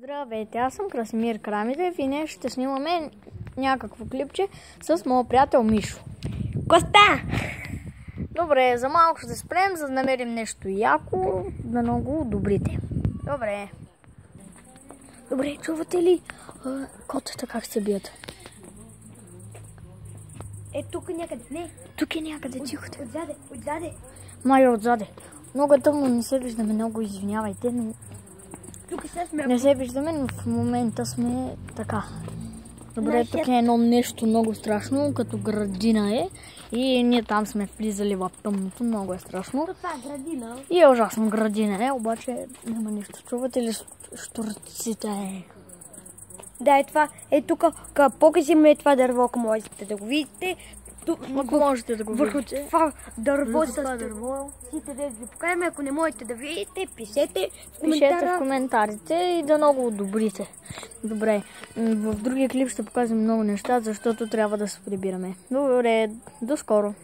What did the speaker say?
Здравейте, аз съм Красимир Крамитев и днес ще снимаме някакво клипче с моят приятел Мишо. Коста! Добре, за малко ще спрем, за да намерим нещо яко, да много добрите. Добре, чувате ли котата как се бият? Тук някъде, не. Тук е някъде, тихо. Отзаде. Май отзаде. Много е тъмно, не се виждаме, много извинявайте, но... Тук сега сме. Не се виждаме, но в момента сме така. Добре, тук е едно нещо много страшно, като градина е. И ние там сме влизали в тъмното, много е страшно. Това е градина. И е ужасно градина, обаче няма нищо. Чувате ли штурците? Да, е това. Тук, покажем това дърво, ако можете да го видите. Ако можете да го върху видите. това дърво с дърво. да ви покажем. Ако не можете да видите, пишете в коментарите и да много одобрите. Добре, в другия клип ще покажем много неща, защото трябва да се прибираме. Добре, до скоро!